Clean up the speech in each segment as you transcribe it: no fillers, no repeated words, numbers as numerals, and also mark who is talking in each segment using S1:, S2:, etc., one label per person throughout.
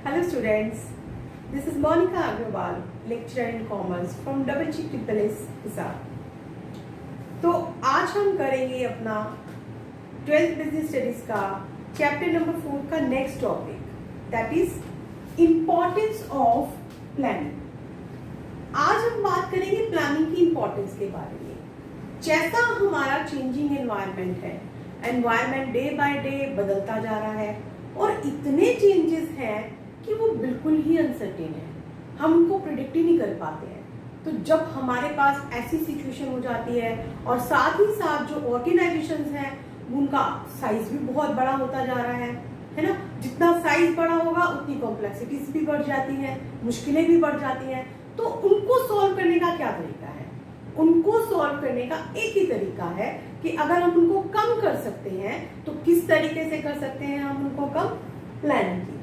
S1: Hello students, this is Monica Agrawal, lecturer in commerce from EEES Hisar. तो आज हम करेंगे अपना 12th बिजनेस स्टडीज का चैप्टर नंबर 4 का next topic, that is importance of planning. आज हम बात करेंगे प्लानिंग की इम्पोर्टेंस के बारे में। जैसा हमारा चेंजिंग एनवायरनमेंट है, एनवायरनमेंट डे बाय डे बदलता जा रहा है और इतने चेंजेस हैं कि वो बिल्कुल ही अनसर्टेन है, हम उनको प्रिडिक्ट ही नहीं कर पाते हैं। तो जब हमारे पास ऐसी सिचुएशन हो जाती है और साथ ही साथ जो ऑर्गेनाइजेशंस हैं उनका साइज भी बहुत बड़ा होता जा रहा है ना। जितना साइज बड़ा होगा उतनी कॉम्प्लेक्सिटीज भी बढ़ जाती हैं, मुश्किलें भी बढ़ जाती हैं। तो उनको सॉल्व करने का क्या तरीका है? उनको सॉल्व करने का एक ही तरीका है कि अगर हम उनको कम कर सकते हैं तो किस तरीके से कर सकते हैं हम उनको कम? प्लानिंग की।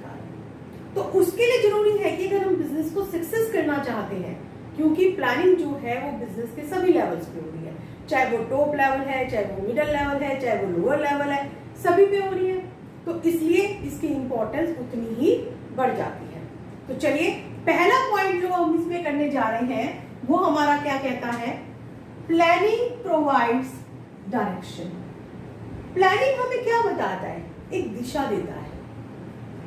S1: तो उसके लिए जरूरी है कि अगर हम बिजनेस को सक्सेस करना चाहते हैं, क्योंकि प्लानिंग जो है वो बिजनेस के सभी लेवल्स पे हो रही है, चाहे वो टॉप लेवल है, चाहे वो मिडिल लेवल है, चाहे वो लोअर लेवल है, सभी पे हो रही है। तो इसलिए इसकी इंपॉर्टेंस उतनी ही बढ़ जाती है। तो चलिए, पहला पॉइंट जो हम इसमें करने जा रहे हैं वो हमारा क्या कहता है? Planning provides direction. प्लानिंग हमें क्या बताता है? एक दिशा देता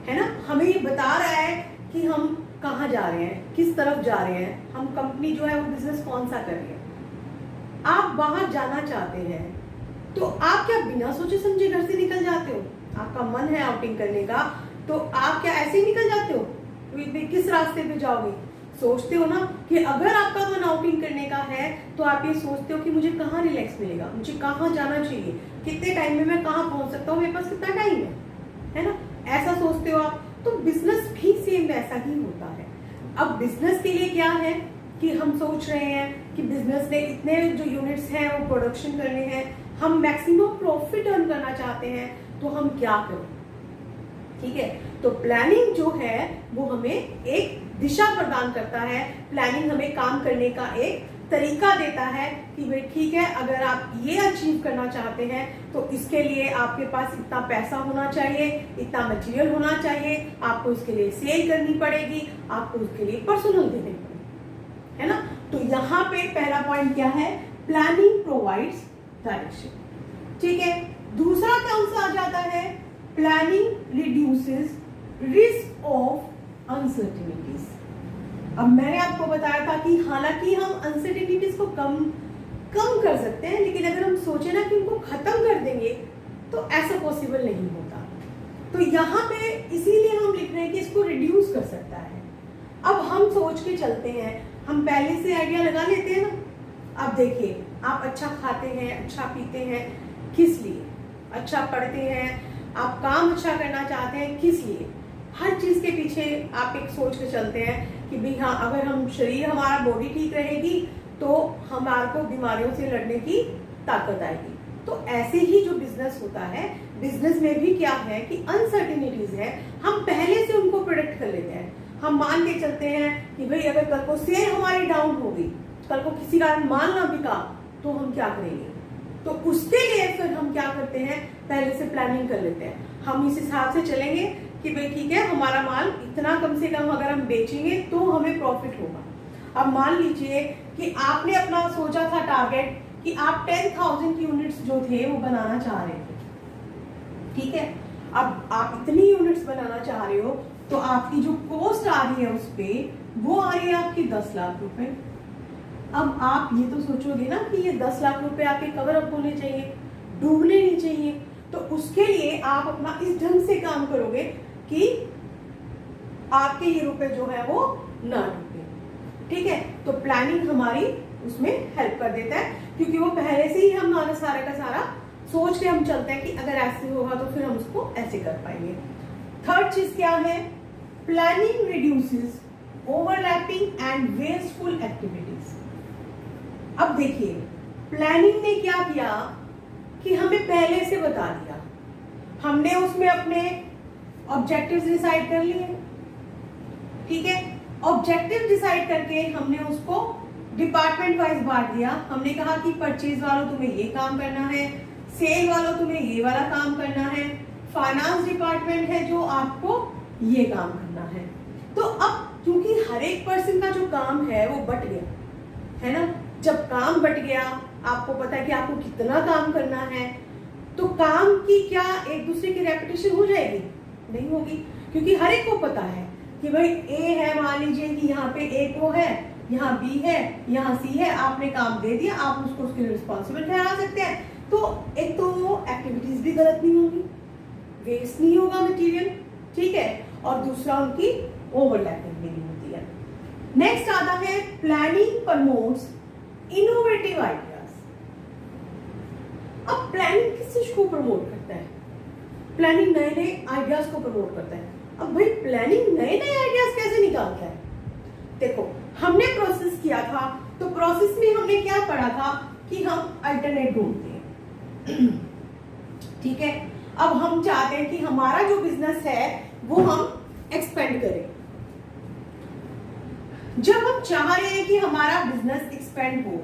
S1: है ना। हमें ये बता रहा है कि हम कहाँ जा रहे हैं, किस तरफ जा रहे हैं, हम कंपनी जो है वो बिजनेस कौन सा कर रही है। आप बाहर जाना चाहते हैं तो आप क्या बिना सोचे समझे घर से निकल जाते हो? आपका मन है आउटिंग करने का तो आप क्या ऐसे ही निकल जाते हो? किस रास्ते पे जाओगे? सोचते हो ना कि अगर आपका मन आउटिंग करने का है तो आप ये सोचते हो कि मुझे कहाँ रिलैक्स मिलेगा, मुझे कहाँ जाना चाहिए, कितने टाइम में मैं कहाँ पहुंच सकता हूँ, मेरे पास कितना टाइम है ना। ऐसा सोचते हो आप। तो बिजनेस भी सेम वैसा ही होता है। अब बिजनेस के लिए क्या है कि हम सोच रहे हैं कि बिजनेस ने इतने जो यूनिट्स हैं वो प्रोडक्शन करने हैं, हम मैक्सिमम प्रॉफिट अर्न करना चाहते हैं, तो हम क्या करें? ठीक है, तो प्लानिंग जो है वो हमें एक दिशा प्रदान करता है। प्लानिंग हमें काम करने का एक तरीका देता है कि भाई ठीक है, अगर आप ये अचीव करना चाहते हैं तो इसके लिए आपके पास इतना पैसा होना चाहिए, इतना मटेरियल होना चाहिए, आपको इसके लिए सेल करनी पड़ेगी, आपको उसके लिए पर्सनल देने पड़ेगी, है ना। तो यहाँ पे पहला पॉइंट क्या है? Planning provides direction. ठीक है, दूसरा कौन सा आ जाता है? Planning reduces risk of uncertainties. अब मैंने आपको बताया था कि हालांकि हम अनसर्टेनिटीज को कम कर सकते हैं, लेकिन अगर हम सोचे ना कि उनको खत्म कर देंगे तो ऐसा पॉसिबल नहीं होता। तो यहाँ पे इसीलिए हम लिख रहे हैं कि इसको रिड्यूस कर सकता है। अब हम सोच के चलते हैं, हम पहले से आइडिया लगा लेते हैं ना। अब देखिए, आप अच्छा खाते हैं, अच्छा पीते हैं, किस लिए? अच्छा पढ़ते हैं, आप काम अच्छा करना चाहते हैं, किस लिए? हर चीज के पीछे आप एक सोच के चलते हैं कि भाई हाँ, अगर हम शरीर हमारा बॉडी ठीक रहेगी तो हमारे को बीमारियों से लड़ने की ताकत आएगी। तो ऐसे ही जो बिजनेस होता है, बिजनेस में भी क्या है कि अनसर्टेनिटीज है, हम पहले से उनको प्रोडिक्ट कर लेते हैं। हम मान के चलते हैं कि भाई अगर कल को सेल हमारी डाउन हो गई, कल को किसी कारण माल ना बिका, तो हम क्या करेंगे? तो उसके लिए फिर हम क्या करते हैं? पहले से प्लानिंग कर लेते हैं। हम इस हिसाब से चलेंगे कि भाई ठीक है, हमारा माल इतना कम से कम अगर हम बेचेंगे तो हमें प्रॉफिट होगा। अब मान लीजिए कि आपने अपना सोचा था टारगेट कि आप 10,000 यूनिट्स जो थे वो बनाना चाह रहे थे। ठीक है, अब आप इतनी यूनिट्स बनाना चाह रहे हो तो आपकी जो कॉस्ट आ रही है उस पे वो आ रही है आपकी 10 लाख रुपए। अब आप ये तो सोचोगे ना कि ये 10 लाख रुपए आपके कवर अप होने चाहिए, डूबने नहीं चाहिए। तो उसके लिए आप अपना इस ढंग से काम करोगे कि आपके ये रुपए जो है वो ना डूबे। ठीक है, तो प्लानिंग हमारी उसमें हेल्प कर देता है, क्योंकि वो पहले से ही हमारा सारा का सारा सोच के हम चलते हैं कि अगर ऐसे होगा तो फिर हम उसको ऐसे कर पाएंगे। थर्ड चीज क्या है? Planning reduces overlapping and wasteful activities. अब देखिए, प्लानिंग ने क्या किया कि हमें पहले से बता दिया, हमने उसमें अपने ऑब्जेक्टिव्स डिसाइड कर लिए। ठीक है, ऑब्जेक्टिव डिसाइड करके हमने उसको डिपार्टमेंट वाइज बांट दिया। हमने कहा कि परचेज वालों तुम्हें ये काम करना है, सेल वालों तुम्हें ये वाला काम करना है, फाइनेंस डिपार्टमेंट है जो आपको ये काम करना है। तो अब क्योंकि हर एक पर्सन का जो काम है वो बट गया है ना, जब काम बट गया, आपको पता है कि आपको कितना काम करना है, तो काम की क्या एक दूसरे की रेपिटेशन हो जाएगी? नहीं होगी, क्योंकि हर एक को पता है कि भाई ए है, मान लीजिए कि यहाँ पे ए को है, यहाँ बी है, यहाँ सी है, आपने काम दे दिया, आप उसको उसके रिस्पॉन्सिबल ठहरा सकते हैं। तो एक तो एक्टिविटीज भी गलत नहीं होगी, वेस्ट नहीं होगा मटेरियल, ठीक है, और दूसरा उनकी ओवरलैपिंग भी नहीं होती है। नेक्स्ट आता है प्लानिंग प्रमोट्स इनोवेटिव आइडियाज। अब प्लानिंग किस चीज को प्रमोट करता है? प्लानिंग नए नए आइडियाज को प्रमोट करता है। अब भाई प्लानिंग नए नए आइडियाज कैसे निकालता है? देखो, हमने प्रोसेस किया था, तो प्रोसेस में हमने क्या पढ़ा था कि हम अल्टरनेट ढूंढते हैं, ठीक है। अब हम चाहते हैं कि हमारा जो बिजनेस है वो हम एक्सपेंड करें। जब हम चाह रहे हैं कि हमारा बिजनेस एक्सपेंड हो,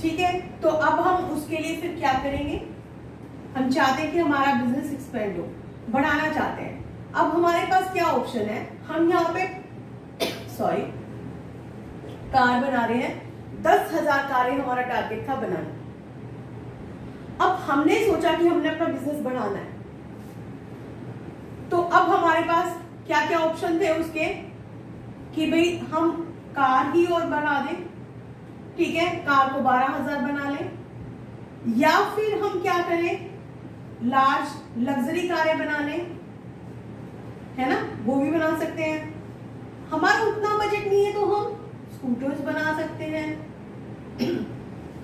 S1: ठीक है, तो अब हम उसके लिए फिर क्या करेंगे? हम चाहते हैं कि हमारा बिजनेस एक्सपेंड हो, बढ़ाना चाहते हैं। अब हमारे पास क्या ऑप्शन है? हम यहाँ पे कार बना रहे हैं, 10,000 कारें हमारा टारगेट था बनाना। अब हमने सोचा कि हमने अपना बिजनेस बढ़ाना है, तो अब हमारे पास क्या क्या ऑप्शन थे उसके कि भाई हम कार ही और बना दें, ठीक है, कार को 12,000 बना लें, या फिर हम क्या करें, लार्ज लग्जरी कारें बना लें, है ना, वो भी बना सकते हैं। हमारा उतना बजट नहीं है तो हम स्कूटर्स बना सकते हैं,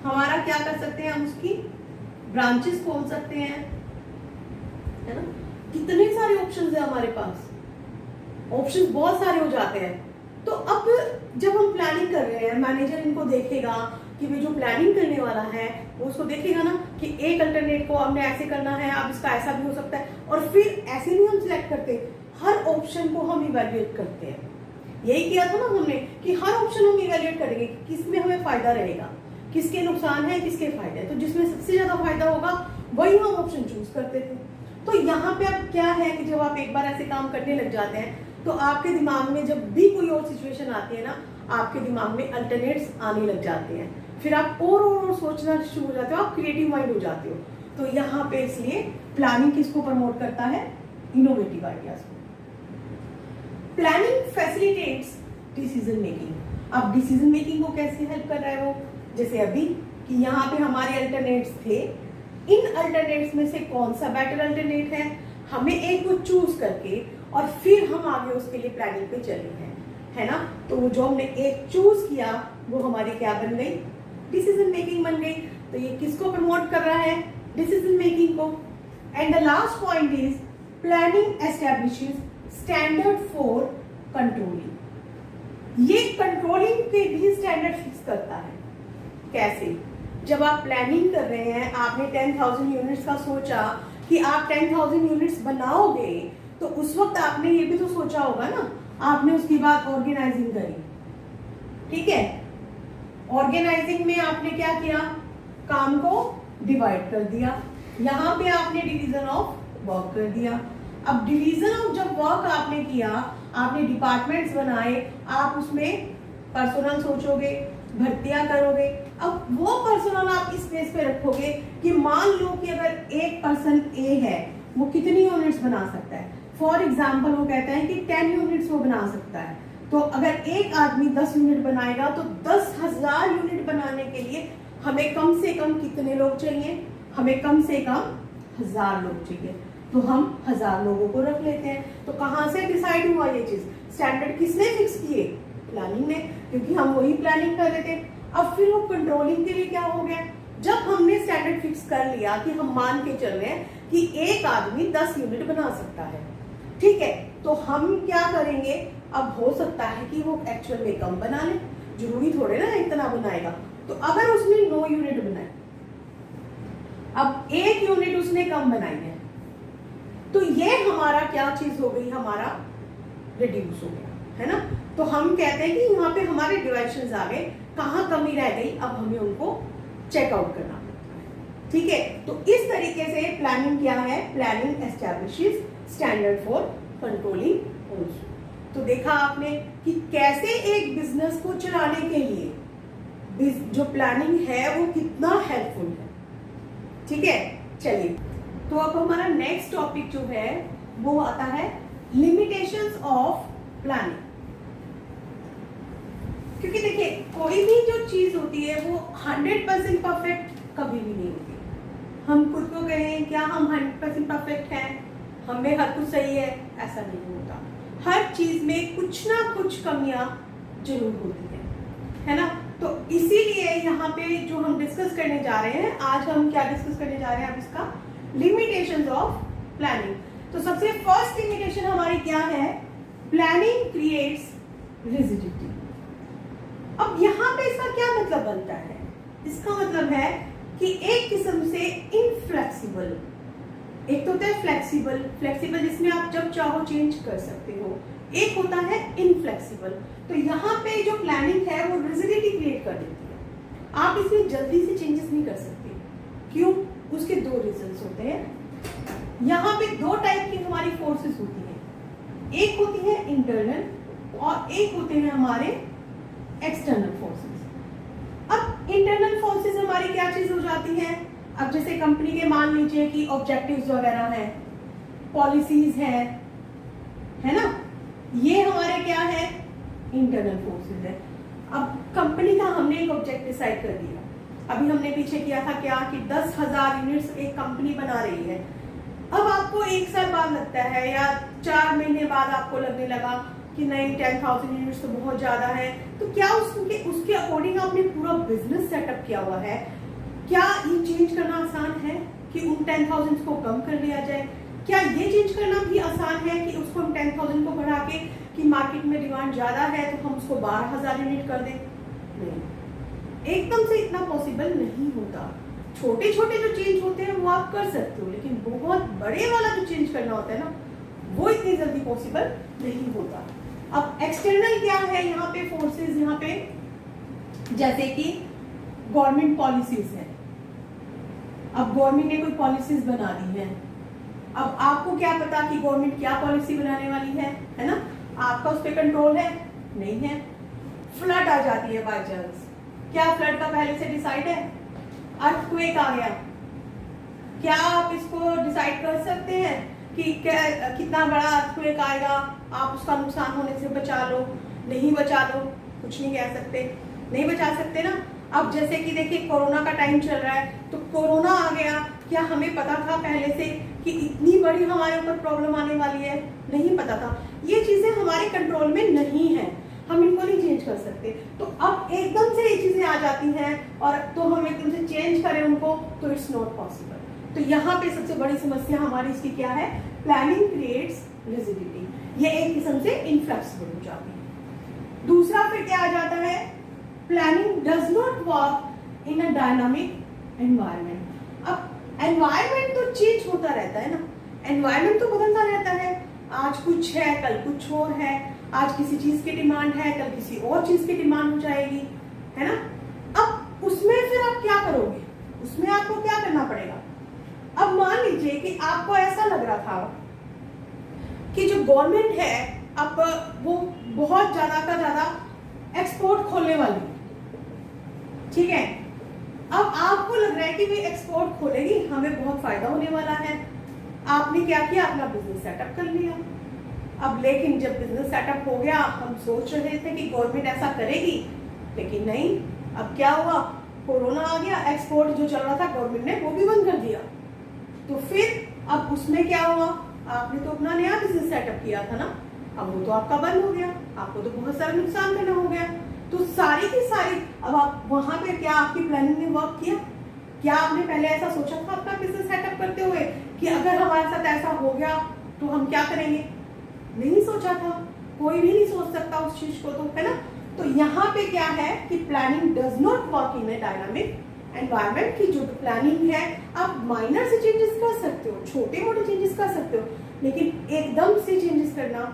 S1: हमारा क्या कर सकते हैं, हम उसकी ब्रांचेस खोल सकते हैं, है ना। कितने सारे ऑप्शंस है हमारे पास, ऑप्शंस बहुत सारे हो जाते हैं। तो अब जब हम प्लानिंग कर रहे हैं, मैनेजर इनको देखेगा कि भाई जो प्लानिंग करने वाला है वो उसको देखेगा ना कि एक अल्टरनेट को हमने ऐसे करना है, अब इसका ऐसा भी हो सकता है, और फिर ऐसे नहीं हम सिलेक्ट करते, हर ऑप्शन को हम इवेल्युएट करते हैं। यही किया था ना हमने कि हर ऑप्शन हम इवेल्युएट करेंगे, किसमें हमें फायदा रहेगा, किसके नुकसान है, किसके फायदे, तो जिसमें सबसे ज्यादा फायदा होगा वही हम ऑप्शन चूज करते थे। तो यहाँ पे अब क्या है कि जब आप एक बार ऐसे काम करने लग जाते हैं तो आपके दिमाग में जब भी कोई और सिचुएशन आती है ना, आपके दिमाग में अल्टरनेट्स आने लग जाते हैं, फिर आप और सोचना शुरू हो जाते हो, आप क्रिएटिव माइंड हो जाते हो। तो यहाँ पे इसलिए प्लानिंग किसको प्रमोट करता है? इनोवेटिव आइडियाज को। Planning facilitates decision making. अब डिसीजन मेकिंग को कैसे हेल्प कर रहा है वो? जैसे अभी कि यहाँ पे हमारे अल्टरनेट्स थे, इन अल्टरनेट्स में से कौन सा बेटर अल्टरनेट है, हमें एक को चूज करके और फिर हम आगे उसके लिए प्लानिंग पे चले हैं, है ना। तो जो हमने एक चूज किया वो हमारी क्या बन गई? डिसीजन मेकिंग बन गई। तो ये किसको प्रमोट कर रहा है? डिसीजन मेकिंग को। And the last point is planning establishes standard for controlling. ये कंट्रोलिंग के भी स्टैंडर्ड फिक्स करता है। कैसे? जब आप प्लानिंग कर रहे हैं, आपने 10,000 यूनिट्स का सोचा कि आप 10,000 यूनिट्स बनाओगे, तो उस वक्त आपने ये भी तो सोचा होगा ना, आपने उसकी बात ऑर्गेनाइजिंग करी, ठीक है। ऑर्गेनाइजिंग में आपने क्या किया? काम को डिवाइड कर दिया, यहाँ पे आपने डिवीजन ऑफ वर्क कर दिया। अब डिवीजन ऑफ जब वर्क आपने किया, आपने डिपार्टमेंट्स बनाए, आप उसमें पर्सनल सोचोगे, भर्तियां करोगे। अब वो पर्सनल आप इस बेस पे रखोगे कि मान लो कि अगर एक पर्सन ए है, वो कितनी यूनिट्स बना सकता है। फॉर एग्जाम्पल वो कहता है कि 10 यूनिट्स वो बना सकता है। तो अगर एक आदमी 10 यूनिट बनाएगा तो 10,000 यूनिट बनाने के लिए हमें कम से कम कितने लोग चाहिए? हमें कम से कम 1000 लोग चाहिए। तो हम 1000 लोगों को रख लेते हैं। तो कहाँ से डिसाइड हुआ ये चीज? स्टैंडर्ड किसने फिक्स किए? प्लानिंग ने, क्योंकि हम वही प्लानिंग कर रहे थे। अब फिर वो कंट्रोलिंग के लिए क्या हो गया? जब हमने स्टैंडर्ड फिक्स कर लिया कि हम मान के चल रहे हैं कि एक आदमी 10 यूनिट बना सकता है, ठीक है, तो हम क्या करेंगे? अब हो सकता है कि वो एक्चुअल में कम बना ले, जरूरी थोड़े ना इतना बनाएगा। तो अगर उसने 9 यूनिट बनाए, अब 1 यूनिट उसने कम बनाई है, तो ये हमारा क्या चीज हो गई? हमारा रिड्यूस हो गया, है ना। तो हम कहते हैं कि यहाँ पे हमारे डिवाइशंस आ गए, कहाँ कमी रह गई, अब हमें उनको चेकआउट करना पड़ता है, ठीक है। तो इस तरीके से प्लानिंग क्या है? Planning establishes standard for controlling also। तो देखा आपने कि कैसे एक बिजनेस को चलाने के लिए जो प्लानिंग है वो कितना हेल्पफुल है। ठीक है, चलिए तो अब हमारा नेक्स्ट टॉपिक जो है वो आता है लिमिटेशंस ऑफ प्लानिंग। क्योंकि देखिए कोई भी जो चीज होती है वो 100% परफेक्ट कभी भी नहीं होती। हम खुद को कहें क्या हम 100% परफेक्ट हैं, हमें हर कुछ सही है, ऐसा नहीं होता। हर चीज में कुछ ना कुछ कमियां जरूर होती है ना। तो इसीलिए यहाँ पे जो हम डिस्कस करने जा रहे हैं, आज हम क्या डिस्कस करने जा रहे हैं, अब इसका लिमिटेशंस ऑफ प्लानिंग। तो सबसे फर्स्ट लिमिटेशन हमारी क्या है, प्लानिंग क्रिएट्स रिजिडिटी। अब यहाँ पे इसका क्या मतलब बनता है, इसका मतलब है कि एक किस्म से इनफ्लेक्सिबल, एक तो होता है फ्लेक्सिबल, फ्लेक्सिबल जिसमें आप जब चाहो चेंज कर सकते हो, एक होता है इनफ्लेक्सिबल। तो यहाँ पे जो प्लानिंग है वो रिजिडिटी क्रिएट कर देती है, आप इसमें जल्दी से चेंजेस नहीं कर सकते। क्यों? उसके दो रीजंस होते हैं। यहाँ पे दो टाइप की हमारी फोर्सेस होती हैं, एक होती है इंटरनल और एक होते हैं हमारे एक्सटर्नल फोर्सेस। अब इंटरनल फोर्सेस हमारी क्या चीज हो जाती है, अब जैसे कंपनी के मान लीजिए कि ऑब्जेक्टिव्स वगैरह हैं, पॉलिसीज है ना, ये हमारे क्या है, इंटरनल फोर्सेस है। अब कंपनी का हमने एक ऑब्जेक्ट डिसाइड कर दिया, अभी हमने पीछे किया था क्या कि 10,000 यूनिट्स एक कंपनी बना रही है। अब आपको 1 साल बाद लगता है या 4 महीने बाद आपको लगने लगा कि नहीं 10,000 यूनिट्स तो बहुत ज्यादा है। तो क्या उसके अकॉर्डिंग आपने पूरा बिजनेस सेटअप किया हुआ है, क्या ये चेंज करना आसान है कि उन 10,000 को कम कर लिया जाए? क्या ये चेंज करना भी आसान है कि उसको हम 10,000 को बढ़ा के कि मार्केट में डिमांड ज्यादा है तो हम उसको 12,000 यूनिट कर दें? नहीं, एकदम से इतना पॉसिबल नहीं होता। छोटे छोटे जो चेंज होते हैं वो आप कर सकते हो, लेकिन बहुत बड़े वाला जो चेंज करना होता है ना, वो इतनी जल्दी पॉसिबल नहीं होता। अब एक्सटर्नल क्या है यहाँ पे फोर्सेस, यहाँ पे जैसे कि गवर्नमेंट पॉलिसीज है। अब गवर्नमेंट ने कोई पॉलिसीज बना दी है, अब आपको क्या पता कि गवर्नमेंट क्या पॉलिसी बनाने वाली है ना, आपका उस पर कंट्रोल है नहीं है। फ्लड आ जाती है बाय चांस, क्या फ्लड का पहले से डिसाइड है? अर्थक्वेक आ गया, क्या आप इसको डिसाइड कर सकते हैं कि कितना बड़ा अर्थक्वेक आएगा, आप उसका नुकसान होने से बचा लो, नहीं बचा लो, कुछ नहीं कह सकते, नहीं बचा सकते ना। अब जैसे कि देखिए कोरोना का टाइम चल रहा है, तो कोरोना आ गया, क्या हमें पता था पहले से कि इतनी बड़ी हमारे ऊपर प्रॉब्लम आने वाली है? नहीं पता था। ये चीजें हमारे कंट्रोल में नहीं है, हम इनको नहीं चेंज कर सकते। तो अब एकदम से ये चीजें आ जाती हैं और तो हम एकदम से चेंज करें उनको, तो इट्स नॉट पॉसिबल। तो यहाँ पे सबसे बड़ी समस्या हमारी इसकी क्या है, प्लानिंग क्रिएट्स रिजिडिटी, ये एक किस्म से इनफ्लेक्सिबल हो जाती है। दूसरा फिर क्या आ जाता है, planning does not work in a dynamic environment. अब एनवायरनमेंट तो चेंज होता रहता है ना, एनवायरनमेंट तो बदलता रहता है, आज कुछ है कल कुछ और है, आज किसी चीज की डिमांड है कल किसी और चीज की डिमांड हो जाएगी, है ना। अब उसमें फिर आप क्या करोगे, उसमें आपको क्या करना पड़ेगा। अब मान लीजिए कि आपको ऐसा लग रहा था कि जो गवर्नमेंट है अब वो बहुत ज्यादा का ज्यादा एक्सपोर्ट खोलने वाली, ठीक है। अब आपको लग रहा है कि भाई एक्सपोर्ट खोलेगी, हमें बहुत फायदा होने वाला है। आपने क्या किया, अपना बिजनेस सेटअप कर लिया। अब लेकिन जब बिजनेस सेटअप हो गया, हम सोच रहे थे कि गवर्नमेंट ऐसा करेगी, लेकिन नहीं। अब क्या हुआ, कोरोना आ गया, एक्सपोर्ट जो चल रहा था गवर्नमेंट ने वो भी बंद कर दिया। तो फिर अब उसमें क्या हुआ, आपने तो अपना नया बिजनेस सेटअप किया था ना, अब वो तो आपका बंद हो गया, आपको तो बहुत सारा नुकसान करना हो गया। तो सारी की सारी, अब आप वहां पे क्या आपकी प्लानिंग ने वर्क किया? क्या आपने पहले ऐसा सोचा था अपना बिजनेस सेटअप करते हुए कि अगर हमारे साथ ऐसा हो गया तो हम क्या करेंगे? नहीं सोचा था, कोई भी नहीं सोच सकता उस चीज को, तो है ना। तो यहाँ पे क्या है कि planning does not work in a dynamic environment. की जो प्लानिंग है आप माइनर से चेंजेस कर सकते हो, छोटे मोटे चेंजेस कर सकते हो, लेकिन एकदम से चेंजेस करना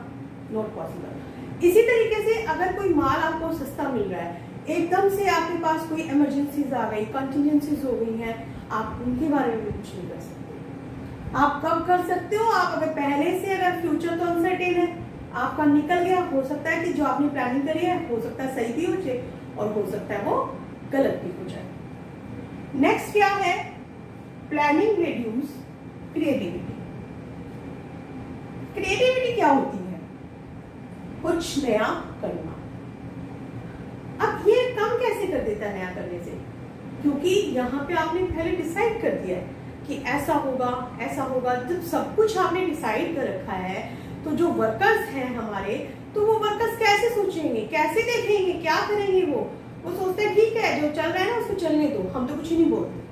S1: नॉट पॉसिबल। इसी तरीके से अगर कोई माल आपको सस्ता मिल रहा है, एकदम से आपके पास कोई इमरजेंसीज आ गई, कंटिजेंसीज हो गई हैं, आप उनके बारे में कुछ नहीं कर सकते। आप कब कर सकते हो, आप अगर पहले से, अगर फ्यूचर तो अनसर्टेन है, आपका निकल गया, हो सकता है कि जो आपने प्लानिंग करी है हो सकता है सही भी हो जाए और हो सकता है वो गलत भी हो जाए। नेक्स्ट क्या है, प्लानिंग रिड्यूस क्रिएटिविटी। क्रिएटिविटी क्या होती है? कुछ नया करना। अब ये कम कैसे कर देता है नया करने से? क्योंकि यहाँ पे आपने पहले डिसाइड कर दिया है कि ऐसा होगा ऐसा होगा। जब सब कुछ आपने डिसाइड कर रखा है तो जो वर्कर्स हैं हमारे, तो वो वर्कर्स कैसे सोचेंगे, कैसे देखेंगे, क्या करेंगे? वो सोचते हैं ठीक है जो चल रहा है ना उसको चलने दो, हम तो कुछ ही नहीं बोलते,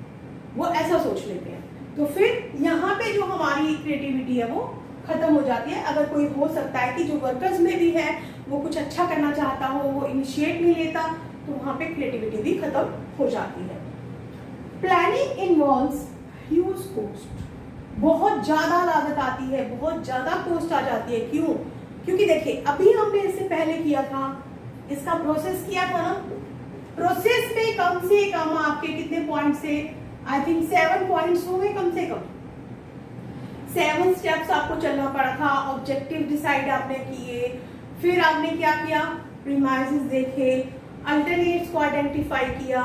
S1: वो ऐसा सोच लेते हैं। तो फिर यहाँ पे जो हमारी क्रिएटिविटी है वो खत्म हो जाती है। अगर कोई हो सकता है कि जो वर्कर्स में भी है वो कुछ अच्छा करना चाहता हो, वो इनिशिएट नहीं लेता, तो वहां पे क्रिएटिविटी भी खत्म हो जाती है। Planning involves huge cost. बहुत ज्यादा लागत आती है, बहुत ज्यादा कॉस्ट आ जाती है। क्यों? क्योंकि देखिए अभी हमने इससे पहले किया था, इसका प्रोसेस किया था ना। प्रोसेस में कम से कम आपके कितने पॉइंट से, आई थिंक 7 पॉइंट्स हो गए कम से कम। 7 स्टेप्स आपको चलना पड़ा था। ऑब्जेक्टिव डिसाइड आपने किए, फिर आपने क्या किया, प्रीमाइसेस देखे, अल्टरनेट्स को आइडेंटिफाई किया,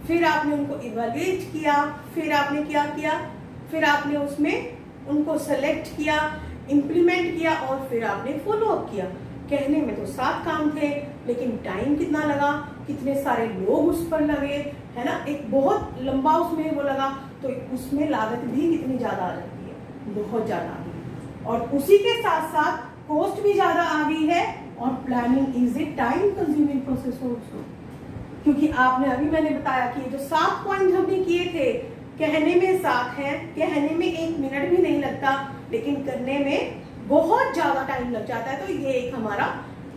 S1: फिर आपने उनको इवैल्यूएट किया, फिर आपने क्या किया, फिर आपने उसमें उनको सेलेक्ट किया, इंप्लीमेंट किया और फिर आपने फॉलो अप किया। कहने में तो 7 काम थे, लेकिन टाइम कितना लगा, कितने सारे लोग उस पर लगे, है ना, एक बहुत लंबा उसमें वो लगा। तो उसमें लागत भी कितनी ज्यादा आ जाती है, बहुत ज्यादा आ गई। और उसी के साथ साथ कॉस्ट भी ज्यादा आ गई है। और planning is a time consuming process also, क्योंकि आपने अभी मैंने बताया कि जो 7 पॉइंट हमने किए थे, कहने में 7 है, कहने में 1 मिनट भी नहीं लगता, लेकिन करने में बहुत ज्यादा टाइम लग जाता है। तो ये एक हमारा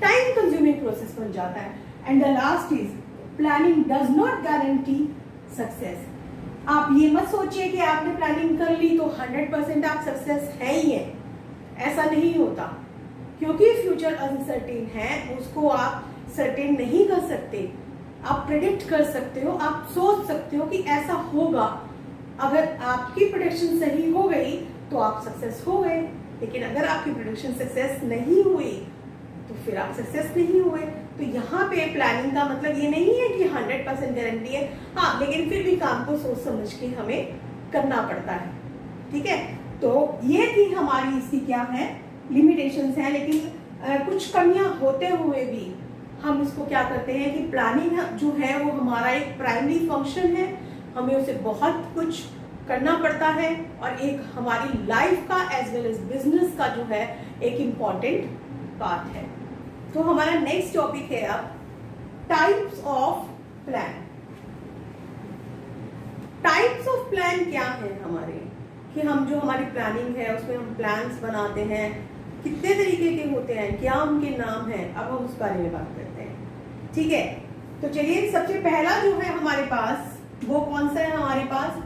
S1: टाइम कंज्यूमिंग प्रोसेस बन जाता है। And the last is planning does not guarantee success. आप ये मत सोचिए कि आपने प्लानिंग कर ली तो 100% आप सक्सेस है ही है, ऐसा नहीं होता। क्योंकि फ्यूचर अनसर्टेन है, उसको आप सर्टेन नहीं कर सकते। आप प्रेडिक्ट कर सकते हो, आप सोच सकते हो कि ऐसा होगा। अगर आपकी प्रेडिक्शन सही हो गई तो आप सक्सेस हो गए, लेकिन अगर आपकी प्रेडिक्शन सक्सेस नहीं हुई तो फिर आप सक्सेस नहीं हुए। तो यहाँ पे प्लानिंग का मतलब ये नहीं है कि 100% गारंटी है, हाँ, लेकिन फिर भी काम को सोच समझ के हमें करना पड़ता है। ठीक है, तो ये थी हमारी इसकी क्या है, लिमिटेशंस हैं। लेकिन कुछ कमियां होते हुए भी हम इसको क्या करते हैं कि प्लानिंग जो है वो हमारा एक प्राइमरी फंक्शन है, हमें उसे बहुत कुछ करना पड़ता है और एक हमारी लाइफ का एज वेल एज बिजनेस का जो है एक इम्पॉर्टेंट पार्ट है। तो हमारा नेक्स्ट टॉपिक है अब types of plan. Types of plan क्या है हमारे, कि हम जो हमारी प्लानिंग है उसमें हम प्लान्स बनाते हैं, कितने तरीके के होते हैं, क्या उनके नाम हैं, अब हम उस बारे में बात करते हैं। ठीक है, तो चलिए सबसे पहला जो है हमारे पास वो कौन सा है हमारे पास,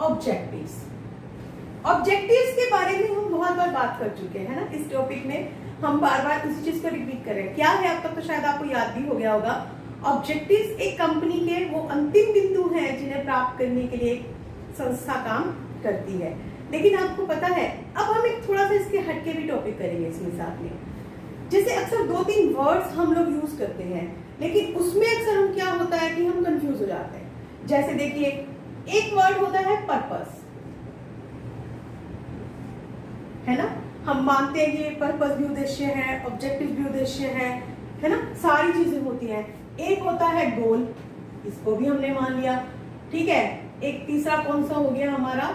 S1: ऑब्जेक्टिव्स। ऑब्जेक्टिव्स के बारे में हम बहुत बार बात कर चुके हैं ना, इस टॉपिक में हम बार बार उसी चीज को रिपीट कर रहे हैं। क्या है अब तक तो शायद आपको याद भी हो गया होगा। ऑब्जेक्टिव्स एक कंपनी के वो अंतिम बिंदु हैं जिन्हें प्राप्त करने के लिए संस्था काम करती है। लेकिन आपको पता है, अब हम एक थोड़ा सा इसके हटके भी टॉपिक करेंगे इसमें साथ में। जैसे अक्सर 2-3 वर्ड्स हम लोग यूज करते हैं, लेकिन उसमें अक्सर हम क्या होता है कि हम कंफ्यूज हो जाते हैं। जैसे देखिए, एक वर्ड होता है पर्पस, है ना, हम मानते हैं कि पर्पस भी उद्देश्य है, ऑब्जेक्टिव भी उद्देश्य है ना, सारी चीजें होती हैं। एक होता है गोल, इसको भी हमने मान लिया। ठीक है, एक तीसरा कौन सा हो गया हमारा,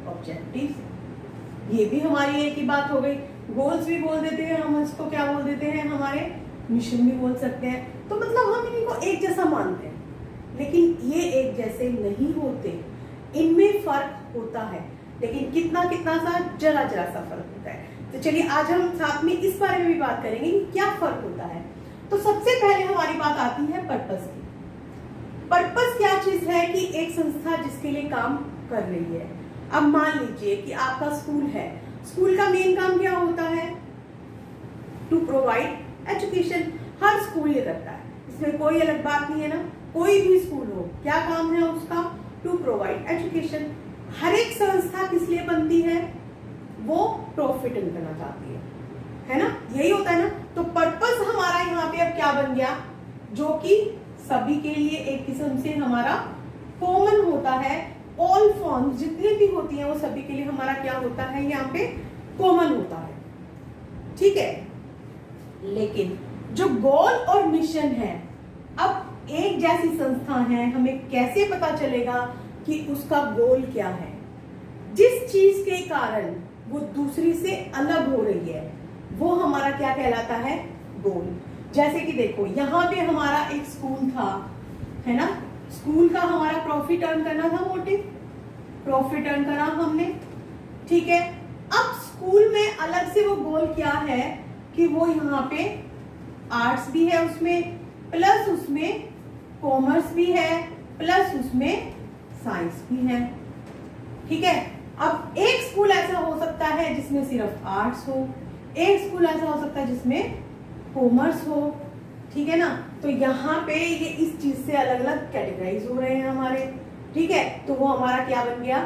S1: ऑब्जेक्टिव। ये भी हमारी एक ही बात हो गई। गोल्स भी बोल देते हैं हम, इसको क्या बोल देते हैं, हमारे मिशन भी बोल सकते हैं। तो मतलब हम इनको एक जैसा मानते हैं, लेकिन ये एक जैसे नहीं होते, इनमें फर्क होता है, लेकिन कितना कितना सा, जरा जरा सा फर्क होता है। तो चलिए आज हम साथ में इस बारे में भी बात करेंगे कि क्या फर्क होता है। तो सबसे पहले हमारी बात आती है पर्पस की। पर्पस क्या चीज है कि एक संस्था जिसके लिए काम कर रही है। अब मान लीजिए कि आपका स्कूल है, स्कूल का मेन काम क्या होता है, टू प्रोवाइड एजुकेशन। हर स्कूल ये करता है, इसमें कोई अलग बात नहीं है ना। कोई भी स्कूल हो, क्या काम है उसका, टू प्रोवाइड एजुकेशन। हर एक संस्था किस लिए बनती है, वो प्रॉफिट अर्न करना चाहती है। है ना, यही होता है ना। तो पर्पस हमारा यहाँ पे अब क्या बन गया, जो कि सभी के लिए एक किस्म से हमारा कॉमन होता है। ऑल फॉर्म्स जितनी भी होती हैं वो सभी के लिए हमारा क्या होता है, यहाँ पे कॉमन होता है, ठीक है। लेकिन जो गोल और मिशन है, अब एक जैसी संस्था है, हमें कैसे पता चलेगा कि उसका गोल क्या है। जिस चीज के कारण वो दूसरी से अलग हो रही है वो हमारा क्या कहलाता है, गोल। जैसे कि देखो यहाँ पे हमारा एक स्कूल था, है ना, स्कूल का हमारा प्रॉफिट अर्न करना था, मोटिव प्रॉफिट अर्न करा हमने, ठीक है। अब स्कूल में अलग से वो गोल क्या है कि वो यहाँ पे आर्ट्स भी है उसमें, प्लस उसमें कॉमर्स भी है, प्लस उसमें साइंस भी है, ठीक है। अब एक स्कूल ऐसा हो सकता है जिसमें सिर्फ आर्ट्स हो, एक स्कूल ऐसा हो सकता है जिसमें कॉमर्स हो, ठीक है ना। तो यहाँ पे ये इस चीज से अलग अलग कैटेगराइज हो रहे हैं हमारे, ठीक है। तो वो हमारा क्या बन गया,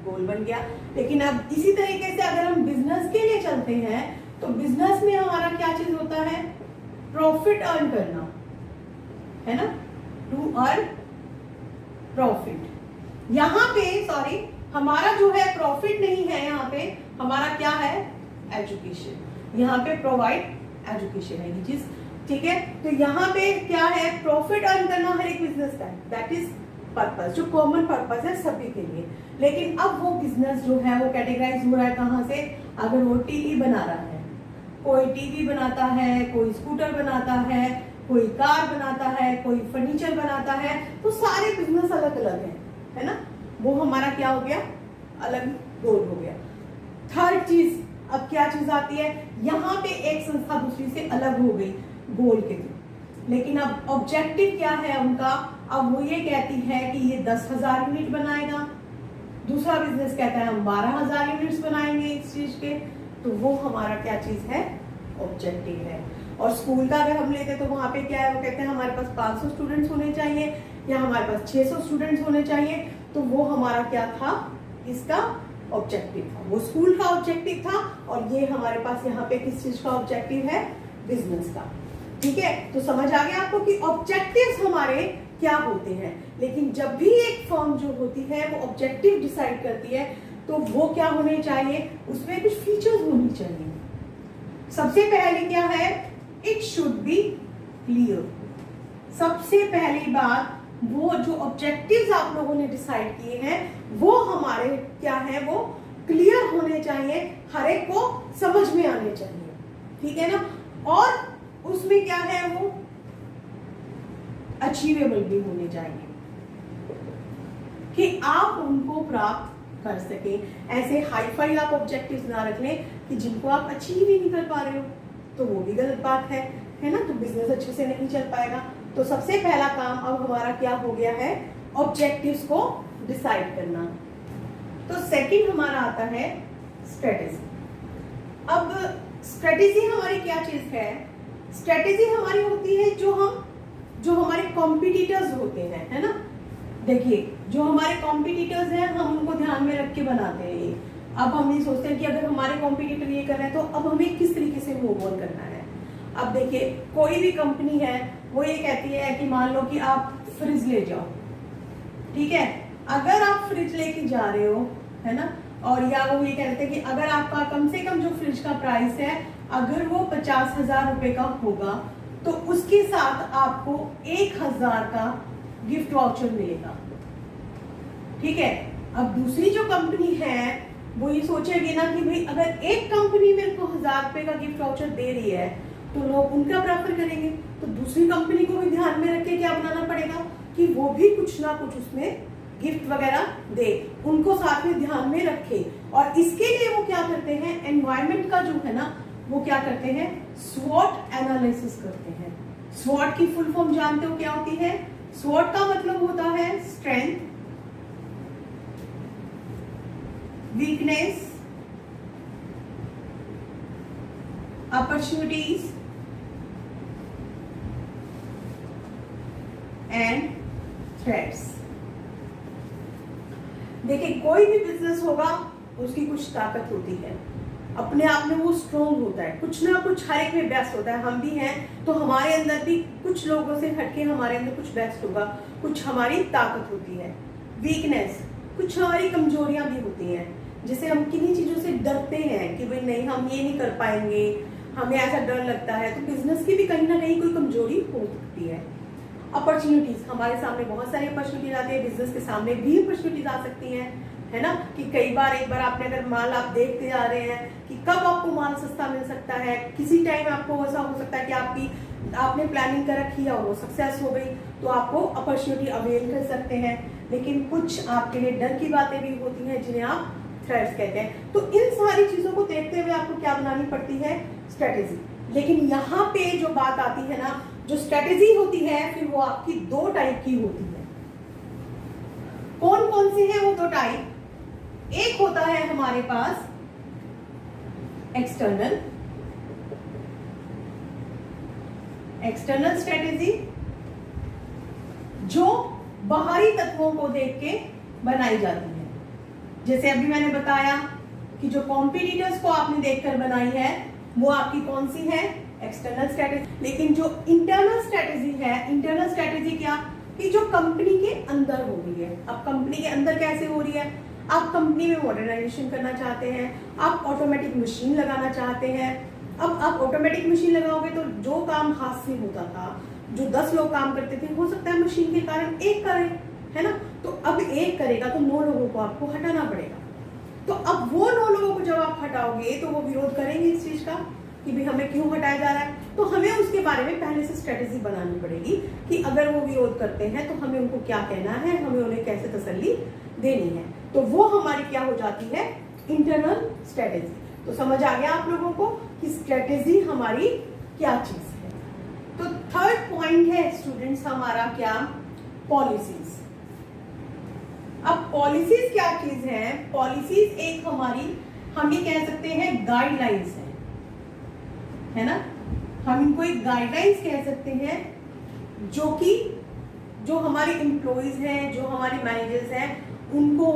S1: गोल बन गया। लेकिन अब इसी तरीके से अगर हम बिजनेस के लिए चलते हैं तो बिजनेस में हमारा क्या चीज होता है, प्रॉफिट अर्न करना, है ना, टू अर्न प्रॉफिट। यहाँ पे सॉरी, हमारा जो है प्रॉफिट नहीं है, यहाँ पे हमारा क्या है, एजुकेशन। यहाँ पे प्रोवाइड एजुकेशन है ये चीज, ठीक है। तो यहाँ पे क्या है, प्रॉफिट अर्न करना हर एक बिजनेस का है, दैट इज पर्पस, जो कॉमन पर्पस है सभी के लिए। लेकिन अब वो बिजनेस जो है वो कैटेगराइज हो रहा है कहाँ से, अगर वो टीवी बना रहा है, कोई टीवी बनाता है, कोई स्कूटर बनाता है, कोई कार बनाता है, कोई फर्नीचर बनाता है, तो सारे बिजनेस अलग अलग है ना। वो हमारा क्या हो गया, अलग गोल हो गया। थर्ड चीज, अब क्या चीज आती है, यहाँ पे एक संस्था दूसरी से अलग हो गई गोल के थ्रू, लेकिन अब ऑब्जेक्टिव क्या है उनका, अब वो ये कहती है कि ये 10,000 यूनिट बनाएगा, दूसरा बिजनेस कहता है हम 12,000 यूनिट्स बनाएंगे इस चीज के। तो वो हमारा क्या चीज है, ऑब्जेक्टिव है। और स्कूल का अगर हम लेते तो वहां पे क्या है, वो कहते हैं हमारे पास 500 स्टूडेंट्स होने चाहिए या हमारे पास 600 स्टूडेंट्स होने चाहिए। तो वो हमारा क्या था, इसका ऑब्जेक्टिव था, वो स्कूल का ऑब्जेक्टिव था। और ये हमारे पास यहाँ पे किस चीज का ऑब्जेक्टिव है, बिजनेस का, ठीक है। तो समझ आ गया आपको कि ऑब्जेक्टिव्स हमारे क्या होते हैं। लेकिन जब भी एक फर्म जो होती है वो ऑब्जेक्टिव डिसाइड करती है तो वो क्या होने चाहिए, उसमें कुछ फीचर्स होनी चाहिए। सबसे पहले क्या है, इट शुड बी क्लियर। सबसे पहली बात, वो जो ऑब्जेक्टिव्स आप लोगों ने डिसाइड किए हैं वो हमारे क्या है, वो क्लियर होने चाहिए, हर एक को समझ में आने चाहिए, ठीक है ना। और उसमें क्या है, वो अचीवेबल भी होने चाहिए कि आप उनको प्राप्त कर सके। ऐसे हाई फाई आप ऑब्जेक्टिव्स ना रख लें कि जिनको आप अचीव ही नहीं कर पा रहे हो, तो वो भी गलत बात है ना। तो बिजनेस अच्छे से नहीं चल पाएगा। तो सबसे पहला काम अब हमारा क्या हो गया है, ऑब्जेक्टिव्स को डिसाइड करना। तो सेकंड हमारा आता है स्ट्रेटेजी। अब स्ट्रेटेजी हमारी क्या चीज है, स्ट्रेटेजी हमारी होती है जो हमारे कॉम्पिटिटर्स होते हैं, है ना। देखिए जो हमारे कॉम्पिटिटर्स हैं हम उनको ध्यान में रख के बनाते हैं ये। अब हम ये सोचते हैं कि अगर हमारे कॉम्पिटिटर ये कर रहे हैं तो अब हमें किस तरीके से मूव ऑन करना है। अब देखिए कोई भी कंपनी है वो ये कहती है कि मान लो कि आप फ्रिज ले जाओ, ठीक है। अगर आप फ्रिज लेके जा रहे हो, है ना, और या वो ये कहते हैं कि अगर आपका कम से कम जो फ्रिज का प्राइस है अगर वो 50,000 रुपए का होगा तो उसके साथ आपको 1,000 का गिफ्ट वाउचर मिलेगा, ठीक है। अब दूसरी जो कंपनी है वो ये सोचेगी ना कि भाई अगर एक कंपनी मेरे को 1,000 रुपए का गिफ्ट वाउचर दे रही है तो लोग उनका प्रेफर करेंगे। तो दूसरी कंपनी को भी ध्यान में रख के क्या बनाना पड़ेगा कि वो भी कुछ ना कुछ उसमें गिफ्ट वगैरह दे, उनको साथ में ध्यान में रखे। और इसके लिए वो क्या करते हैं, एनवायरमेंट का जो है ना वो क्या करते हैं, स्वॉट एनालिसिस करते हैं। स्वॉट की फुल फॉर्म जानते हो क्या होती है, स्वॉट का मतलब होता है strength, weakness, opportunities and threats. देखिए कोई भी बिजनेस होगा उसकी कुछ ताकत होती है, अपने आप में वो स्ट्रोंग होता है, कुछ ना कुछ हर एक में बेस्ट होता है। हम भी हैं तो हमारे अंदर भी कुछ लोगों से हटके हमारे अंदर कुछ बेस्ट होगा, कुछ हमारी ताकत होती है, वीकनेस, कुछ हमारी कमजोरियां भी होती हैं। जैसे हम किन्हीं चीजों से डरते हैं कि भाई नहीं हम ये नहीं कर पाएंगे, हमें ऐसा डर लगता है, तो बिजनेस की भी कहीं ना कहीं कोई कमजोरी हो सकती है। अपॉर्चुनिटीज, हमारे सामने बहुत सारी अपॉर्चुनिटीज आती है, बिजनेस के सामने भी अपॉर्चुनिटीज आ सकती हैं, है ना। कि कई बार एक बार आपने अगर माल आप देखते जा रहे हैं कि कब आपको माल सस्ता मिल सकता है, किसी टाइम आपको ऐसा हो सकता है कि आपने प्लानिंग कर रखी है और वो सक्सेस हो गई, तो आपको अपॉर्चुनिटी अवेल कर सकते हैं। लेकिन कुछ आपके लिए डर की बातें भी होती हैं जिन्हें आप थ्रेट्स कहते हैं। तो इन सारी चीजों को देखते हुए आपको क्या बनानी पड़ती है, स्ट्रेटेजी। लेकिन यहाँ पे जो बात आती है ना, जो स्ट्रेटेजी होती है फिर वो आपकी दो टाइप की होती है। कौन कौन से हैं वो दो टाइप? एक होता है हमारे पास एक्सटर्नल स्ट्रेटेजी, जो बाहरी तत्वों को देख के बनाई जाती है। जैसे अभी मैंने बताया कि जो कॉम्पिटिटर्स को आपने देखकर बनाई है वो आपकी कौन सी है, एक्सटर्नल स्ट्रेटेजी। लेकिन जो इंटरनल स्ट्रेटेजी है, इंटरनल स्ट्रेटेजी क्या, कि जो कंपनी के अंदर हो रही है। अब कंपनी के अंदर कैसे हो रही है, आप कंपनी में मॉडर्नाइजेशन करना चाहते हैं, आप ऑटोमेटिक मशीन लगाना चाहते हैं। अब आप ऑटोमेटिक मशीन लगाओगे तो जो काम हाथ से होता था, जो 10 लोग काम करते थे, हो सकता है मशीन के कारण एक करे, है ना। तो अब एक करेगा तो 9 लोगों को आपको हटाना पड़ेगा। तो अब वो 9 लोगों को जब आप हटाओगे तो वो विरोध करेंगे इस चीज का कि भाई हमें क्यों हटाया जा रहा है। तो हमें उसके बारे में पहले से स्ट्रेटेजी बनानी पड़ेगी कि अगर वो विरोध करते हैं तो हमें उनको क्या कहना है, हमें उन्हें कैसे तसल्ली देनी है। तो वो हमारी क्या हो जाती है, इंटरनल स्ट्रेटेजी। तो समझ आ गया आप लोगों को कि स्ट्रेटेजी हमारी क्या चीज है। तो थर्ड पॉइंट है स्टूडेंट्स हमारा क्या, पॉलिसीज। अब पॉलिसीज क्या चीज है, पॉलिसीज एक हमारी, हम ये कह सकते हैं गाइडलाइंस है ना। हम इनको एक गाइडलाइंस कह सकते हैं जो हमारे एम्प्लॉइज हैं, जो हमारे मैनेजर्स हैं, उनको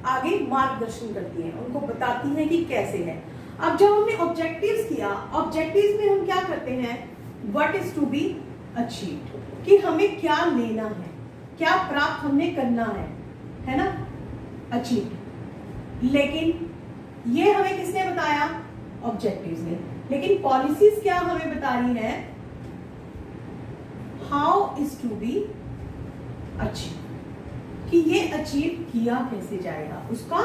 S1: आगे मार्गदर्शन करती हैं, उनको बताती हैं कि कैसे है। अब जब हमने ऑब्जेक्टिव्स किया, ऑब्जेक्टिव्स में हम क्या करते हैं, what is to be achieved, कि हमें क्या लेना है, क्या प्राप्त हमने करना है ना, अचीव। लेकिन ये हमें किसने बताया, ऑब्जेक्टिव्स ने। लेकिन पॉलिसीज क्या हमें बता रही है, how is to be achieve, कि ये अचीव किया कैसे जाएगा, उसका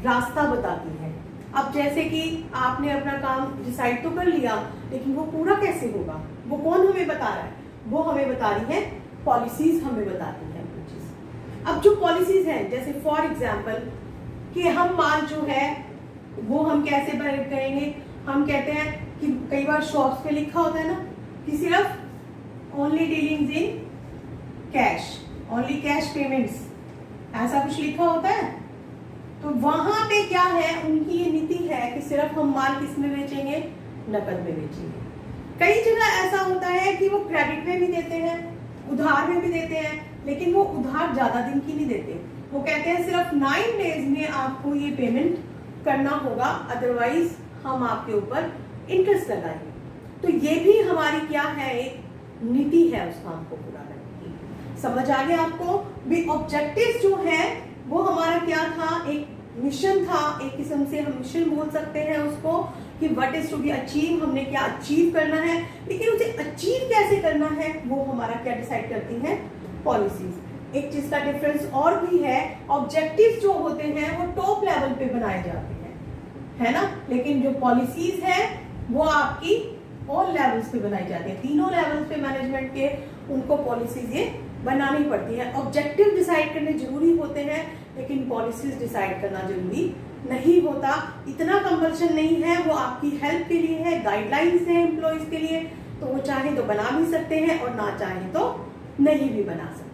S1: रास्ता बताती है। अब जैसे कि आपने अपना काम डिसाइड तो कर लिया, लेकिन वो पूरा कैसे होगा, वो कौन हमें बता रहा है, वो हमें बता रही है पॉलिसीज, हमें बताती है वो चीज। अब जो पॉलिसीज हैं, जैसे फॉर एग्जाम्पल कि हम माल जो है वो हम कैसे करेंगे, हम कहते हैं कि कई बार शॉप्स पे लिखा होता है ना कि सिर्फ only dealings in cash, only cash payments, ऐसा कुछ लिखा होता है। तो वहां पे क्या है, उनकी ये नीति है कि सिर्फ हम माल किस में बेचेंगे, नकद में बेचेंगे। कई जगह ऐसा होता है कि वो क्रेडिट में भी देते हैं, उधार में भी देते हैं, लेकिन वो उधार ज्यादा दिन की नहीं देते। वो कहते हैं सिर्फ 9 डेज में आपको ये पेमेंट करना होगा, अदरवाइज हम आपके ऊपर इंटरेस्ट लगाएंगे। तो ये भी हमारी क्या है, एक नीति है उस काम को पूरा करने की। समझ आ गया आपको भी। ऑब्जेक्टिव्स जो है वो हमारा क्या था, एक मिशन था, एक किस्म से हम मिशन बोल सकते हैं उसको, कि what is to be achieve, हमने क्या अचीव करना है। लेकिन उसे अचीव कैसे करना है वो हमारा क्या डिसाइड करती है, पॉलिसीज। एक चीज का डिफरेंस और भी है, ऑब्जेक्टिव्स जो होते हैं वो टॉप लेवल पे बनाए जाते हैं, है ना, लेकिन जो पॉलिसीज है वो आपकी ऑल लेवल्स पे बनाई जाती है, तीनों लेवल्स पे मैनेजमेंट के उनको पॉलिसीज ये बनानी पड़ती है। ऑब्जेक्टिव डिसाइड करने जरूरी होते हैं, लेकिन पॉलिसीज डिसाइड करना जरूरी नहीं होता। इतना कंपल्शन नहीं है, वो आपकी हेल्प के लिए है, गाइडलाइंस है एम्प्लॉइज के लिए, तो वो चाहे तो बना भी सकते हैं और ना चाहे तो नहीं भी बना सकते।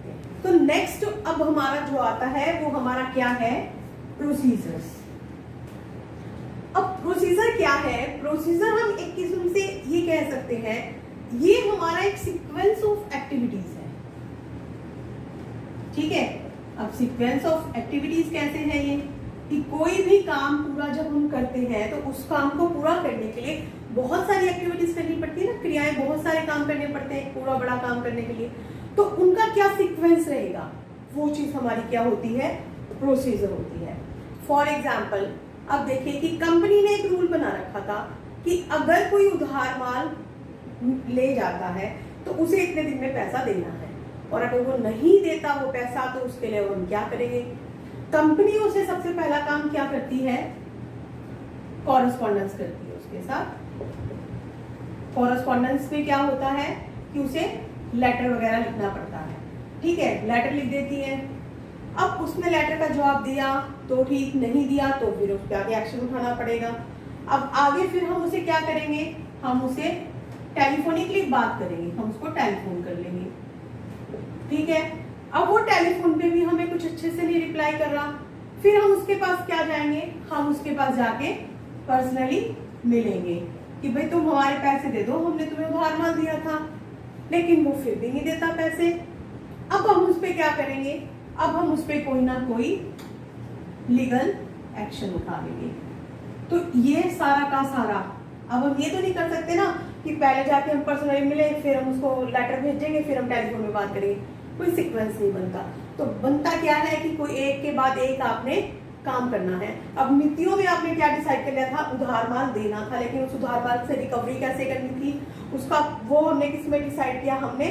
S1: तो नेक्स्ट अब हमारा जो आता है वो हमारा क्या है, प्रोसीजर्स। अब प्रोसीजर क्या है, प्रोसीजर हम एक किस्म से ये कह सकते हैं, ये हमारा एक सीक्वेंस ऑफ एक्टिविटीज है, ठीक है। अब सीक्वेंस ऑफ एक्टिविटीज कैसे है, ये कि कोई भी काम पूरा जब हम करते हैं तो उस काम को पूरा करने के लिए बहुत सारी एक्टिविटीज करनी पड़ती है ना, क्रियाएं, बहुत सारे काम करने पड़ते हैं पूरा बड़ा काम करने के लिए। तो उनका क्या सीक्वेंस रहेगा, वो चीज हमारी क्या होती है, प्रोसीजर होती है। फॉर एग्जाम्पल अब देखिए कि कंपनी ने एक रूल बना रखा था कि अगर कोई उधार माल ले जाता है तो उसे इतने दिन में पैसा देना है, और अगर वो नहीं देता वो पैसा तो उसके लिए हम क्या करेंगे। कंपनी उसे सबसे पहला काम क्या करती है, कॉरेस्पॉन्डेंस करती है उसके साथ। कॉरेस्पॉन्डेंस में क्या होता है कि उसे लेटर वगैरह लिखना पड़ता है, ठीक है, लेटर लिख देती है। अब उसने लेटर का जवाब दिया तो ठीक, नहीं दिया तो फिर उस पर आगे एक्शन उठाना पड़ेगा। अब आगे फिर हम उसे क्या करेंगे, हम उसे टेलीफोनिकली बात करेंगे, हम उसको टेलीफोन कर लेंगे, ठीक है। अब वो टेलीफोन पे भी हमें कुछ अच्छे से नहीं रिप्लाई कर रहा, फिर हम उसके पास क्या जाएंगे, हम उसके पास जाके पर्सनली मिलेंगे कि भाई तुम हमारे पैसे दे दो, हमने तुम्हें उधार माल दिया था, लेकिन वो फिर भी नहीं देता पैसे। अब हम उस पर क्या करेंगे, अब हम उस पर कोई ना कोई लीगल एक्शन उठा लेंगे। तो ये सारा का सारा, अब हम ये तो नहीं कर सकते ना कि पहले जाके हम पर्सनली मिले, फिर हम उसको लेटर भेजेंगे, फिर हम टेलीफोन में बात करेंगे, कोई सीक्वेंस नहीं बनता। तो बनता क्या है कि कोई एक के बाद एक आपने काम करना है। अब नीतियों में आपने क्या डिसाइड कर लिया था, उधार माल देना था, लेकिन उस उधार माल से रिकवरी कैसे करनी थी उसका, वो हमने किस में डिसाइड किया, हमने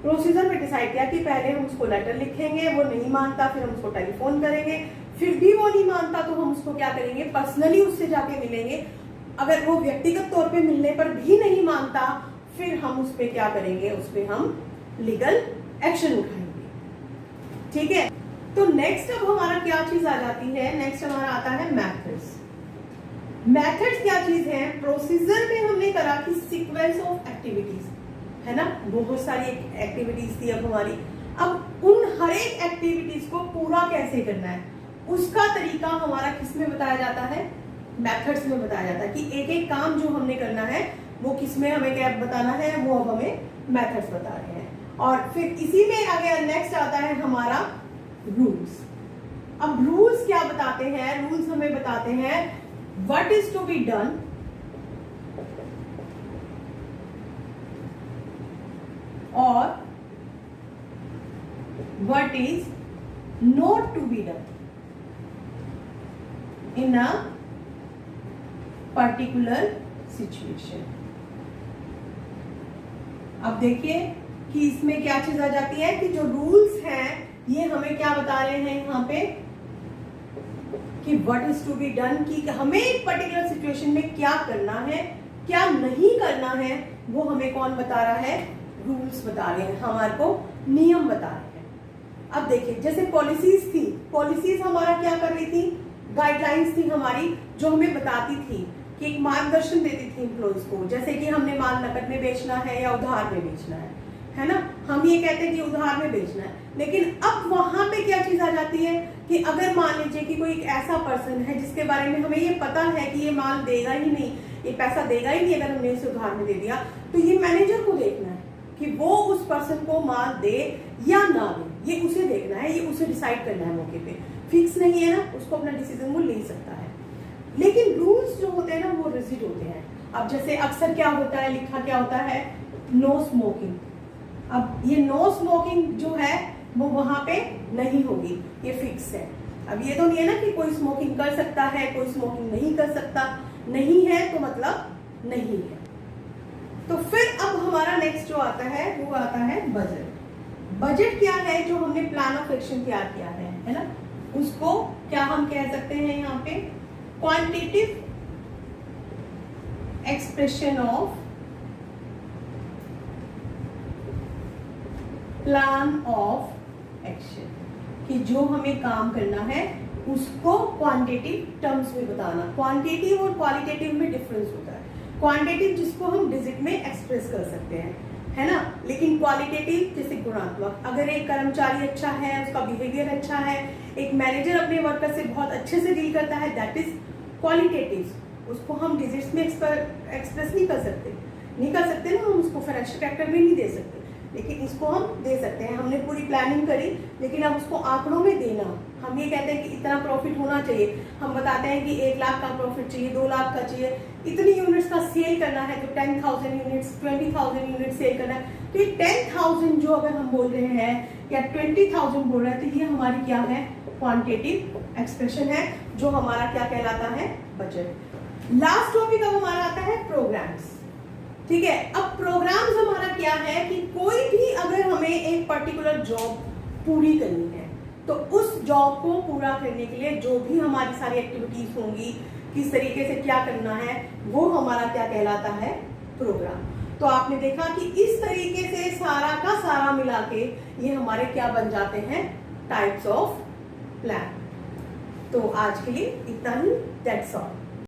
S1: प्रोसीजर में डिसाइड किया कि पहले हम उसको लेटर लिखेंगे, वो नहीं मानता, फिर हम उसको टेलीफोन करेंगे, फिर भी वो नहीं मानता तो हम उसको क्या करेंगे, पर्सनली उससे जाके मिलेंगे। अगर वो व्यक्तिगत तौर पे मिलने पर भी नहीं मानता, फिर हम उस पर क्या करेंगे, उस पर हम लीगल एक्शन उठाएंगे, ठीक है। तो नेक्स्ट अब हमारा क्या चीज आ जाती है, नेक्स्ट हमारा आता है मेथड्स। मेथड्स क्या चीज है, प्रोसीजर में हमने करा कि सीक्वेंस ऑफ एक्टिविटीज है ना, बहुत सारी एक्टिविटीज थी अब हमारी। अब उन हर एक एक्टिविटीज को पूरा कैसे करना है उसका तरीका हमारा किस में बताया जाता है, मेथड्स में बताया जाता है कि एक एक काम जो हमने करना है वो किस में हमें क्या बताना है, वो अब हमें मेथड्स बता रहे हैं। और फिर इसी में आगे नेक्स्ट आता है हमारा रूल्स। अब रूल्स क्या बताते हैं, रूल्स हमें बताते हैं what is to be done और what is not to be done in a particular situation. अब देखिए कि इसमें क्या चीज आ जाती है कि जो रूल्स हैं ये हमें क्या बता रहे हैं यहाँ पे कि what is to be done, कि हमें एक पर्टिकुलर सिचुएशन में क्या करना है, क्या नहीं करना है, वो हमें कौन बता रहा है, रूल्स बता रहे हैं, हमारे को नियम बता रहे हैं। अब देखिए जैसे पॉलिसीज थी, पॉलिसीज हमारा क्या कर रही थी, गाइडलाइंस थी हमारी जो हमें बताती थी कि एक मार्गदर्शन देती थी एम्प्लॉइज को, जैसे कि हमने माल नकद में बेचना है या उधार में बेचना है ना, हम ये कहते हैं कि उधार में बेचना है। लेकिन अब वहां पे क्या चीज आ जाती है कि अगर मान लीजिए कि कोई एक ऐसा पर्सन है जिसके बारे में हमें ये पता है कि ये माल देगा ही नहीं, ये पैसा देगा ही नहीं अगर हमने इसे उधार में दे दिया, तो ये मैनेजर को देखना है कि वो उस पर्सन को माल दे या ना दे, ये उसे देखना है, ये उसे डिसाइड करना है मौके पे, फिक्स नहीं है ना, उसको अपना डिसीजन वो ले सकता है। लेकिन रूल्स जो होते हैं ना वो रिजिड होते हैं। अब जैसे अक्सर क्या होता है, लिखा क्या होता है, नो स्मोकिंग। अब ये नो स्मोकिंग जो है वो वहां पे नहीं होगी, ये फिक्स है। अब ये तो नहीं है ना कि कोई स्मोकिंग कर सकता है, कोई स्मोकिंग नहीं कर सकता, नहीं है तो मतलब नहीं है। तो फिर अब हमारा नेक्स्ट जो आता है वो आता है बजट। बजट क्या है, जो हमने प्लान ऑफ एक्शन तैयार किया है ना, उसको क्या हम कह सकते हैं यहाँ पे, quantitative expression of plan of action, कि जो हमें काम करना है उसको क्वांटिटेटिव टर्म्स में बताना। क्वांटिटेटिव और क्वालिटेटिव में डिफरेंस होता है। क्वांटिटेटिव जिसको हम डिजिट में एक्सप्रेस कर सकते हैं, है ना, लेकिन क्वालिटेटिव जैसे गुणात्मक, अगर एक कर्मचारी अच्छा है, उसका बिहेवियर अच्छा है, एक मैनेजर अपने वर्कर से बहुत अच्छे से डील करता है, दैट इज क्वालिटेटिव। उसको हम डिजिट्स में एक्सप्रेस नहीं कर सकते ना, हम उसको फाइनेंशियल फैक्टर में नहीं दे सकते। लेकिन इसको हम दे सकते हैं। हमने पूरी प्लानिंग करी, लेकिन अब उसको आंकड़ों में देना, हम ये कहते हैं कि इतना प्रॉफिट होना चाहिए, हम बताते हैं कि 1 लाख का प्रॉफिट चाहिए, 2 लाख का चाहिए, इतनी यूनिट्स का सेल करना है, तो 10,000 यूनिट्स, 20,000 यूनिट सेल करना है। तो ये 10,000 जो अगर हम बोल रहे हैं या 20,000 बोल रहे हैं, तो ये हमारी क्या है, क्वांटिटेटिव एक्सप्रेशन है, जो हमारा क्या कहलाता है, बजट। लास्ट टॉपिक अब हमारा आता है प्रोग्राम्स। ठीक है, अब प्रोग्राम्स हमारा क्या है कि कोई भी अगर हमें एक पर्टिकुलर जॉब पूरी करनी है, तो उस जॉब को पूरा करने के लिए जो भी हमारी सारी एक्टिविटीज होंगी, किस तरीके से क्या करना है, वो हमारा क्या कहलाता है, प्रोग्राम। तो आपने देखा कि इस तरीके से सारा का सारा मिला के ये हमारे क्या बन जाते हैं, टाइप्स ऑफ प्लान। तो आज के लिए इतना ही, दैट्स ऑल।